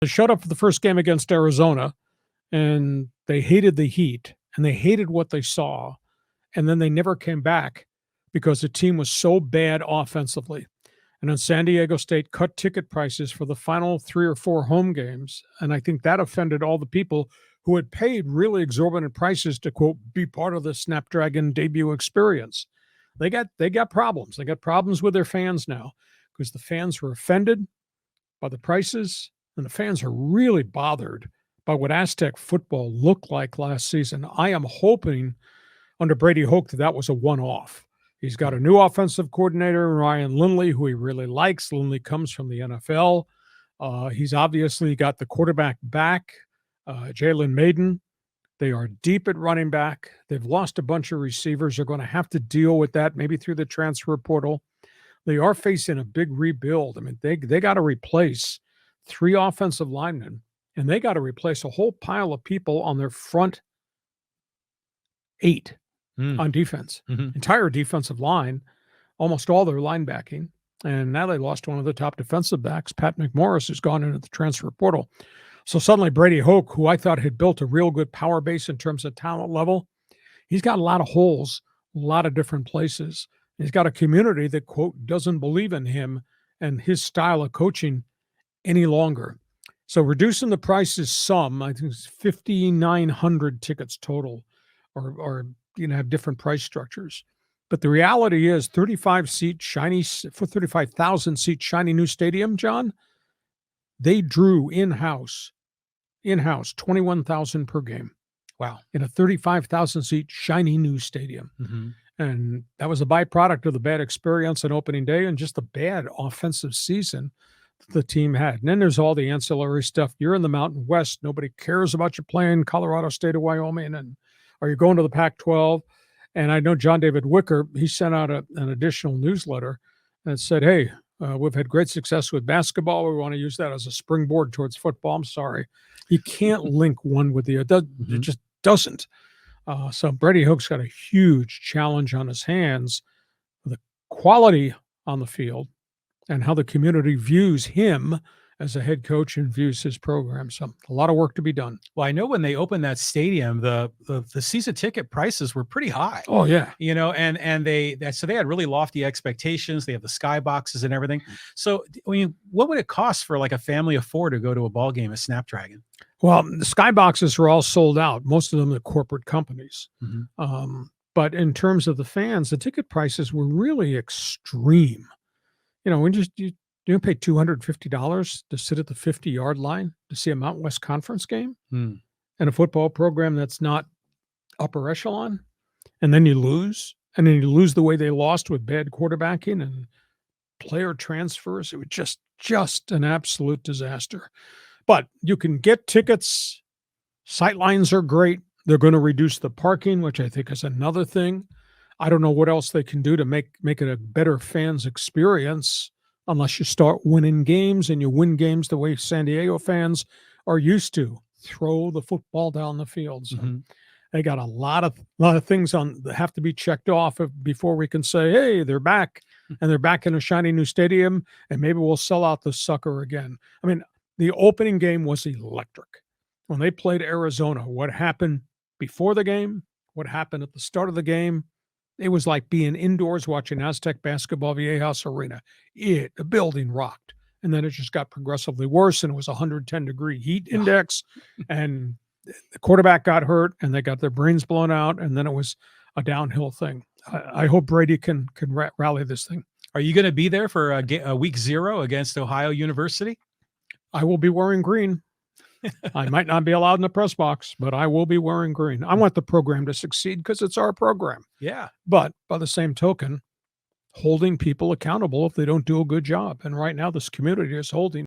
They showed up for the first game against Arizona, and they hated the heat, and they hated what they saw, and then they never came back because the team was so bad offensively. And then San Diego State cut ticket prices for the final 3 or 4 home games, and I think that offended all the people who had paid really exorbitant prices to, quote, be part of the Snapdragon debut experience. They got problems. They got problems with their fans now because the fans were offended by the prices, and the fans are really bothered by what Aztec football looked like last season. I am hoping under Brady Hoke that was a one-off. He's got a new offensive coordinator, Ryan Lindley, who he really likes. Lindley comes from the NFL. He's obviously got the quarterback back, Jalen Maiden. They are deep at running back. They've lost a bunch of receivers. They're going to have to deal with that maybe through the transfer portal. They are facing a big rebuild. I mean, they got to replace 3 offensive linemen, and they got to replace a whole pile of people on their front 8 on defense. Entire defensive line, almost all their linebacking. And now they lost one of the top defensive backs, Pat McMorris, who's gone into the transfer portal. So suddenly Brady Hoke, who I thought had built a real good power base in terms of talent level, he's got a lot of holes, a lot of different places. He's got a community that, quote, doesn't believe in him and his style of coaching any longer. So reducing the prices some, I think it's 5,900 tickets total, or have different price structures. But the reality is 35,000 seat shiny new stadium, John, they drew in-house 21,000 per game. Wow. In a 35,000 seat shiny new stadium. And that was a byproduct of the bad experience on opening day and just the bad offensive season that the team had. And then there's all the ancillary stuff. You're in the Mountain West. Nobody cares about you playing Colorado State or Wyoming. And are you going to the Pac-12? And I know John David Wicker, he sent out an additional newsletter that said, hey, we've had great success with basketball. We want to use that as a springboard towards football. I'm sorry. You can't link one with the other. It just doesn't. So Brady Hoke's got a huge challenge on his hands. The quality on the field and how the community views him as a head coach and views his program. So a lot of work to be done. Well, I know when they opened that stadium, the season ticket prices were pretty high. Oh yeah. And they had really lofty expectations. They have the skyboxes and everything. So I mean, what would it cost for like a family of 4 to go to a ball game at Snapdragon? Well, the skyboxes are all sold out. Most of them are corporate companies. But in terms of the fans, the ticket prices were really extreme. You pay $250 to sit at the 50-yard line to see a Mountain West Conference game and a football program that's not upper echelon, and then you lose, the way they lost with bad quarterbacking and player transfers. It was just an absolute disaster. But you can get tickets. Sightlines are great. They're going to reduce the parking, which I think is another thing. I don't know what else they can do to make it a better fans experience, unless you start winning games, and you win games the way San Diego fans are used to. Throw the football down the field. So they got a lot of things that have to be checked off before we can say, hey, they're back, and they're back in a shiny new stadium, and maybe we'll sell out the sucker again. I mean, the opening game was electric. When they played Arizona, what happened before the game, what happened at the start of the game, it was like being indoors watching Aztec basketball, Viejas Arena. The building rocked. And then it just got progressively worse, and it was a 110-degree heat index, and the quarterback got hurt, and they got their brains blown out, and then it was a downhill thing. I hope Brady can rally this thing. Are you going to be there for a week 0 against Ohio University? I will be wearing green. I might not be allowed in the press box, but I will be wearing green. I want the program to succeed because it's our program. Yeah. But by the same token, holding people accountable if they don't do a good job. And right now, this community is holding